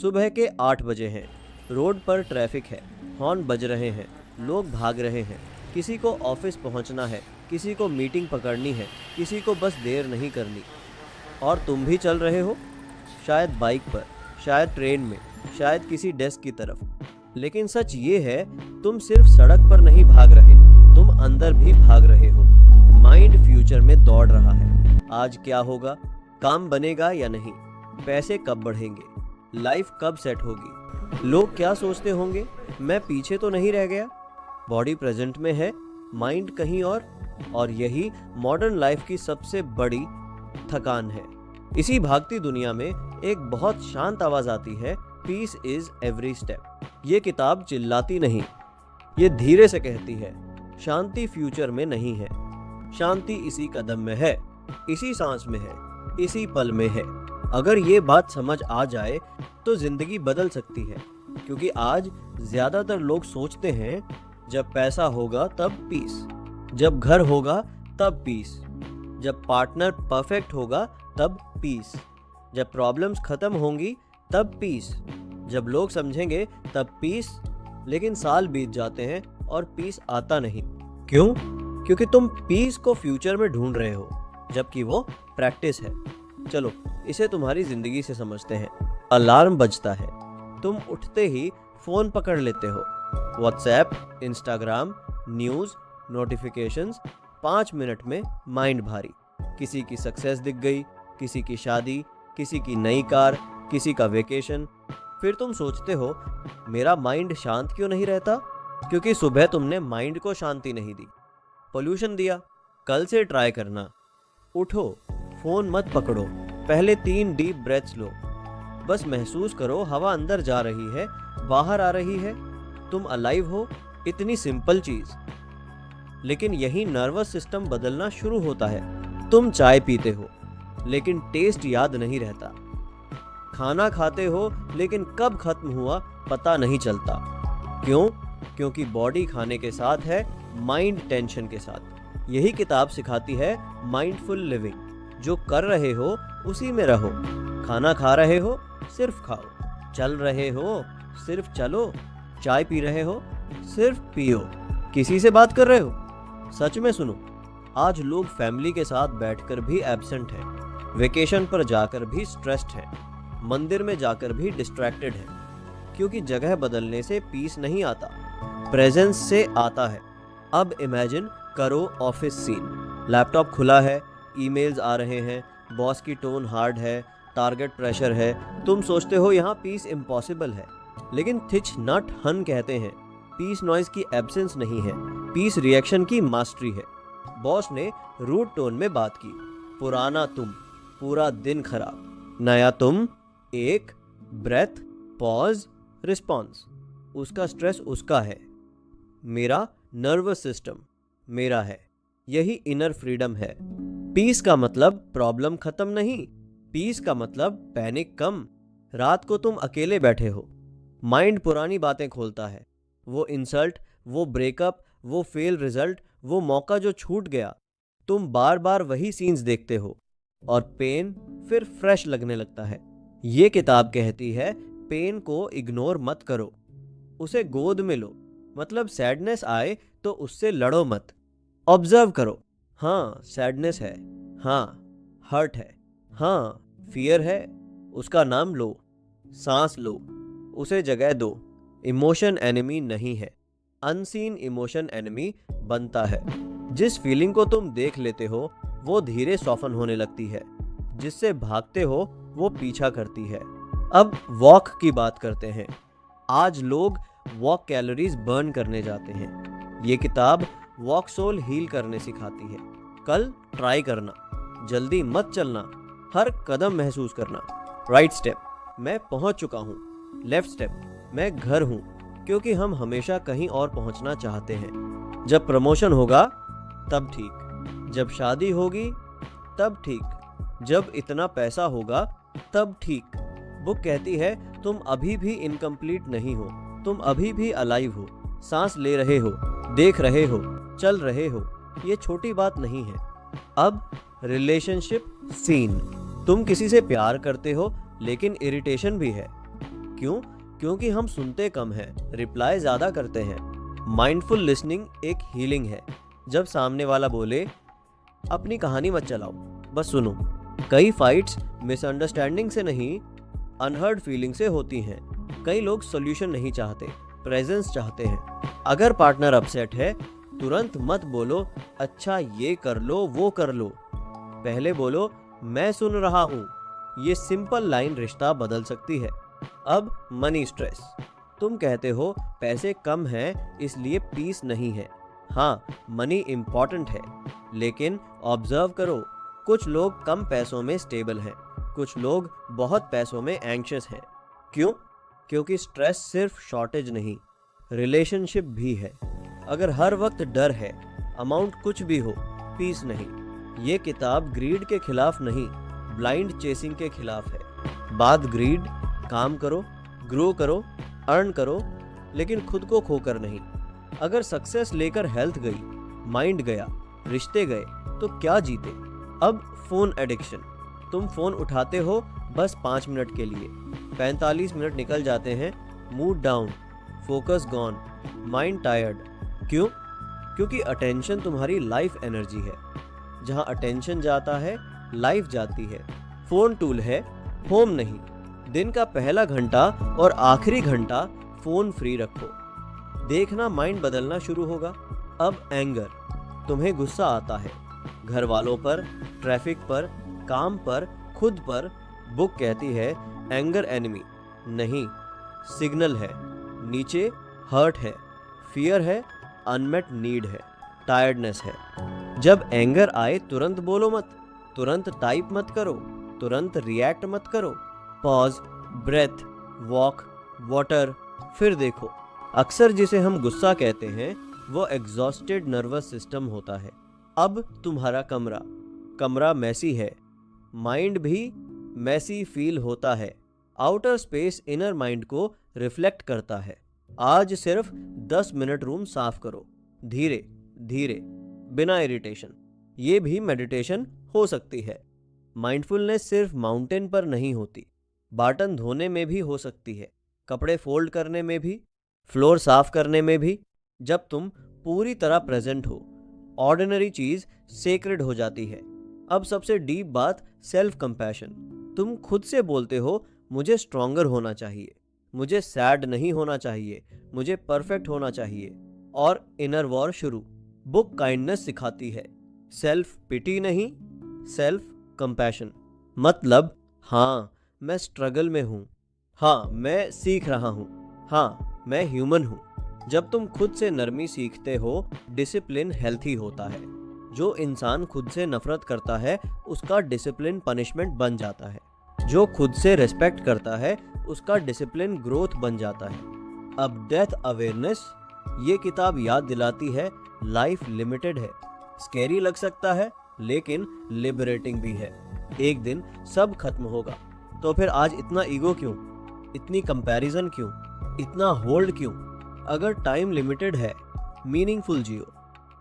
सुबह के 8 बजे हैं। रोड पर ट्रैफिक है, हॉर्न बज रहे हैं, लोग भाग रहे हैं। किसी को ऑफिस पहुंचना है, किसी को मीटिंग पकड़नी है, किसी को बस देर नहीं करनी। और तुम भी चल रहे हो, शायद बाइक पर, शायद ट्रेन में, शायद किसी डेस्क की तरफ। लेकिन सच ये है, तुम सिर्फ सड़क पर नहीं भाग रहे, तुम अंदर भी भाग रहे हो। माइंड फ्यूचर में दौड़ रहा है। आज क्या होगा, काम बनेगा या नहीं, पैसे कब बढ़ेंगे, लाइफ कब सेट होगी, लोग क्या सोचते होंगे, मैं पीछे तो नहीं रह गया। बॉडी प्रेजेंट में है, माइंड कहीं और यही मॉडर्न लाइफ की सबसे बड़ी थकान है। इसी भागती दुनिया में एक बहुत शांत आवाज आती है, पीस इज एवरी स्टेप। ये किताब चिल्लाती नहीं, ये धीरे से कहती है, शांति फ्यूचर में नहीं है, शांति इसी कदम में है, इसी सांस में है, इसी पल में है। अगर ये बात समझ आ जाए तो जिंदगी बदल सकती है। क्योंकि आज ज्यादातर लोग सोचते हैं जब पैसा होगा तब पीस, जब घर होगा तब पीस, जब पार्टनर परफेक्ट होगा तब पीस, जब प्रॉब्लम्स खत्म होंगी तब पीस, जब लोग समझेंगे तब पीस। लेकिन साल बीत जाते हैं और पीस आता नहीं। क्यों? क्योंकि तुम पीस को फ्यूचर में ढूंढ रहे हो, जबकि वो प्रैक्टिस है। चलो इसे तुम्हारी जिंदगी से समझते हैं। अलार्म बजता है, तुम उठते ही फोन पकड़ लेते हो। WhatsApp, Instagram, news, notifications. 5 minute में माइंड भारी। किसी की सक्सेस दिख गई, किसी की शादी, किसी की नई कार, किसी का वेकेशन। फिर तुम सोचते हो, मेरा माइंड शांत क्यों नहीं रहता? क्योंकि सुबह तुमने माइंड को शांति नहीं दी, पोल्यूशन दिया। कल से ट्राई करना, उठो, फोन मत पकड़ो, पहले 3 डीप ब्रेथ्स लो, बस महसूस करो हवा अंदर जा रही है, बाहर आ रही है, तुम अलाइव हो। इतनी सिंपल चीज, लेकिन यही नर्वस सिस्टम बदलना शुरू होता है। तुम चाय पीते हो लेकिन टेस्ट याद नहीं रहता, खाना खाते हो लेकिन कब खत्म हुआ पता नहीं चलता। क्यों? क्योंकि बॉडी खाने के साथ है, माइंड टेंशन के साथ। यही किताब सिखाती है माइंडफुल लिविंग। जो कर रहे हो उसी में रहो। खाना खा रहे हो, सिर्फ खाओ। चल रहे हो, सिर्फ चलो। चाय पी रहे हो, सिर्फ पियो। किसी से बात कर रहे हो, सच में सुनो। आज लोग फैमिली के साथ बैठकर भी एब्सेंट है, वेकेशन पर जाकर भी स्ट्रेस्ड है, मंदिर में जाकर भी डिस्ट्रैक्टेड है। क्योंकि जगह बदलने से पीस नहीं आता, प्रेजेंस से आता है। अब इमेजिन करो ऑफिस सीन। लैपटॉप खुला है, ईमेल्स आ रहे हैं, बॉस की टोन हार्ड है, टारगेट प्रेशर है। तुम सोचते हो यहाँ पीस इम्पॉसिबल है, लेकिन थिच नट हन कहते हैं, पीस नॉइज की एब्सेंस नहीं है, पीस रिएक्शन की मास्टरी है। बॉस ने रूड टोन में बात की, पुराना तुम, पूरा दिन खराब। नया तुम, एक ब्रेथ, पॉज, रिस्पॉन्स। उसका स्ट्रेस उसका है, मेरा नर्वस सिस्टम मेरा है। यही इनर फ्रीडम है। पीस का मतलब प्रॉब्लम खत्म नहीं, पीस का मतलब पैनिक कम। रात को तुम अकेले बैठे हो, माइंड पुरानी बातें खोलता है, वो इंसल्ट, वो ब्रेकअप, वो फेल रिजल्ट, वो मौका जो छूट गया। तुम बार बार वही सीन्स देखते हो और पेन फिर फ्रेश लगने लगता है। ये किताब कहती है, पेन को इग्नोर मत करो, उसे गोद में लो। मतलब सैडनेस आए तो उससे लड़ो मत, ऑब्जर्व करो। हाँ सैडनेस है, हाँ हर्ट है, हाँ फियर है, उसका नाम लो, सांस लो, उसे जगह दो। इमोशन एनिमी नहीं है, अनसीन इमोशन एनिमी बनता है। जिस फीलिंग को तुम देख लेते हो वो धीरे सॉफन होने लगती है, जिससे भागते हो वो पीछा करती है। अब वॉक की बात करते हैं। आज लोग वॉक कैलोरीज बर्न करने जाते हैं। ये किताब वॉक सोल हील करने सिखाती है। कल ट्राई करना, जल्दी मत चलना, हर कदम महसूस करना। राइट स्टेप, मैं पहुंच चुका हूँ। लेफ्ट स्टेप, मैं घर हूँ। क्योंकि हम हमेशा कहीं और पहुंचना चाहते हैं। जब प्रमोशन होगा तब ठीक, जब शादी होगी तब ठीक, जब इतना पैसा होगा तब ठीक। बुक कहती है, तुम अभी भी इनकम्प्लीट नहीं हो, तुम अभी भी अलाइव हो, सांस ले रहे हो, देख रहे हो, चल रहे हो। ये छोटी बात नहीं है। अब रिलेशनशिप सीन। तुम किसी से प्यार करते हो लेकिन इरिटेशन भी है। क्यों? क्योंकि हम सुनते कम हैं, रिप्लाई ज्यादा करते हैं। माइंडफुल लिसनिंग एक हीलिंग है। जब सामने वाला बोले अपनी कहानी मत चलाओ, बस सुनो। कई फाइट्स मिसअंडरस्टैंडिंग से नहीं, अनहर्ड फीलिंग से होती हैं। कई लोग सॉल्यूशन नहीं चाहते, प्रेजेंस चाहते हैं। अगर पार्टनर अपसेट है, तुरंत मत बोलो अच्छा ये कर लो वो कर लो। पहले बोलो मैं सुन रहा हूँ। ये सिंपल लाइन रिश्ता बदल सकती है। अब मनी स्ट्रेस। तुम कहते हो पैसे कम हैं इसलिए पीस नहीं है। हाँ, मनी इम्पॉर्टेंट है, लेकिन ऑब्जर्व करो, कुछ लोग कम पैसों में स्टेबल हैं, कुछ लोग बहुत पैसों में एंग्शियस हैं। क्यों? क्योंकि स्ट्रेस सिर्फ शॉर्टेज नहीं, रिलेशनशिप भी है। अगर हर वक्त डर है, अमाउंट कुछ भी हो, पीस नहीं। ये किताब ग्रीड के खिलाफ नहीं, ब्लाइंड चेसिंग के खिलाफ है। बात ग्रीड, काम करो, ग्रो करो, अर्न करो, लेकिन खुद को खोकर नहीं। अगर सक्सेस लेकर हेल्थ गई, माइंड गया, रिश्ते गए, तो क्या जीते? अब फोन एडिक्शन। तुम फोन उठाते हो बस 5 मिनट के लिए, 45 मिनट निकल जाते हैं, mood down, focus gone, mind tired. क्यों? क्योंकि अटेंशन तुम्हारी लाइफ एनर्जी है। जहां अटेंशन जाता है, लाइफ जाती है। फोन टूल है, होम नहीं। दिन का पहला घंटा और आखिरी घंटा फोन फ्री रखो। देखना माइंड बदलना शुरू होगा। अब एंगर। तुम्हें गुस्सा आता है, घर वालों पर, ट्रैफिक पर, काम पर, खुद पर। बुक कहती है एंगर एनिमी नहीं, सिग्नल है। नीचे हर्ट है, फियर है, अनमेट नीड है, टायर्डनेस है। जब एंगर आए तुरंत बोलो मत, तुरंत टाइप मत करो, तुरंत रिएक्ट मत करो। पॉज, ब्रेथ, वॉक, वाटर, फिर देखो। अक्सर जिसे हम गुस्सा कहते हैं वो एग्जॉस्टेड नर्वस सिस्टम होता है। अब तुम्हारा कमरा मैसी है, माइंड भी मैसी फील होता है। आउटर स्पेस इनर माइंड को रिफ्लेक्ट करता है। आज सिर्फ 10 मिनट रूम साफ करो, धीरे धीरे, बिना इरिटेशन। ये भी मेडिटेशन हो सकती है। माइंडफुलनेस सिर्फ माउंटेन पर नहीं होती, बर्तन धोने में भी हो सकती है, कपड़े फोल्ड करने में भी, फ्लोर साफ करने में भी। जब तुम पूरी तरह प्रेजेंट हो, ऑर्डिनरी चीज सेक्रेड हो जाती है। अब सबसे डीप बात, सेल्फ कंपैशन। तुम खुद से बोलते हो मुझे स्ट्रॉन्गर होना चाहिए, मुझे सैड नहीं होना चाहिए, मुझे परफेक्ट होना चाहिए। और इनर वॉर शुरू। बुक काइंडनेस सिखाती है, सेल्फ पिटी नहीं, सेल्फ कंपैशन। मतलब हाँ मैं स्ट्रगल में हूँ, हाँ मैं सीख रहा हूँ, हाँ मैं ह्यूमन हूँ। जब तुम खुद से नरमी सीखते हो, डिसिप्लिन हेल्थी होता है। जो इंसान खुद से नफरत करता है उसका डिसिप्लिन पनिशमेंट बन जाता है। जो खुद से रिस्पेक्ट करता है उसका डिसिप्लिन ग्रोथ बन जाता है। अब डेथ अवेयरनेस। ये किताब याद दिलाती है लाइफ लिमिटेड है। स्कैरी लग सकता है लेकिन लिबरेटिंग भी है। एक दिन सब खत्म होगा, तो फिर आज इतना ईगो क्यों, इतनी कंपैरिजन क्यों, इतना होल्ड क्यों? अगर टाइम लिमिटेड है, मीनिंगफुल जियो।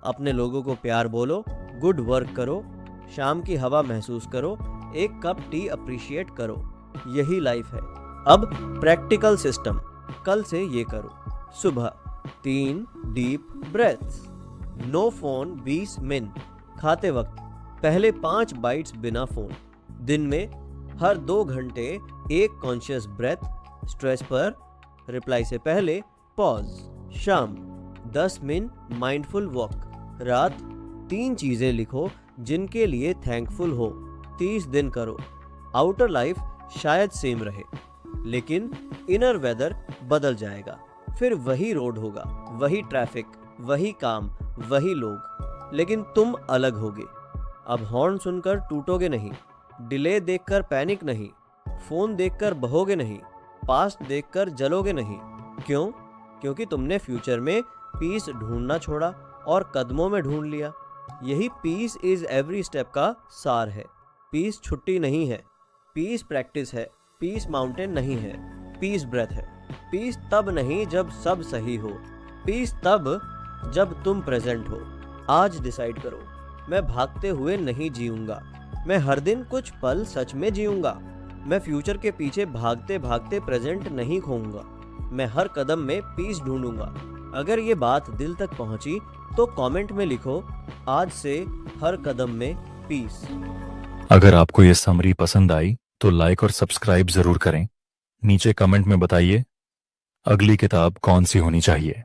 अपने लोगों को प्यार बोलो, गुड वर्क करो, शाम की हवा महसूस करो, एक कप टी अप्रिशिएट करो। यही लाइफ है। अब प्रैक्टिकल सिस्टम। कल से ये करो। सुबह 3 deep breaths, no phone 20 minute. खाते वक्त पहले 5 बाइट्स बिना फोन। दिन में हर 2 घंटे एक कॉन्शियस ब्रेथ। स्ट्रेस पर रिप्लाई से पहले पॉज। शाम 10 मिनट माइंडफुल वॉक। रात 3 चीजें लिखो जिनके लिए थैंकफुल हो। 30 दिन करो। आउटर लाइफ शायद सेम रहे, लेकिन इनर वेदर बदल जाएगा। फिर वही रोड होगा, वही ट्रैफिक, वही काम, वही लोग, लेकिन तुम अलग होगे। अब हॉर्न सुनकर टूटोगे नहीं, डिले देखकर पैनिक नहीं, फोन देखकर बहोगे नहीं, पास्ट देखकर जलोगे नहीं। क्यों? क्योंकि तुमने फ्यूचर में पीस ढूंढना छोड़ा और कदमों में ढूंढ लिया। यही पीस इज एवरी स्टेप का सार है। पीस छुट्टी नहीं है, पीस प्रैक्टिस है, पीस माउंटेन नहीं है, पीस ब्रेथ है। पीस तब नहीं जब सब सही हो, पीस तब जब तुम प्रेजेंट हो। आज डिसाइड करो, मैं भागते हुए नहीं जीऊंगा, मैं हर दिन कुछ पल सच में जीऊंगा। मैं फ्यूचर के पीछे भागते भागते प्रेजेंट नहीं खोऊंगा। मैं हर कदम में पीस ढूंढूंगा। अगर ये बात दिल तक पहुंची तो कमेंट में लिखो, आज से हर कदम में पीस। अगर आपको ये समरी पसंद आई तो लाइक और सब्सक्राइब जरूर करें। नीचे कमेंट में बताइए अगली किताब कौन सी होनी चाहिए।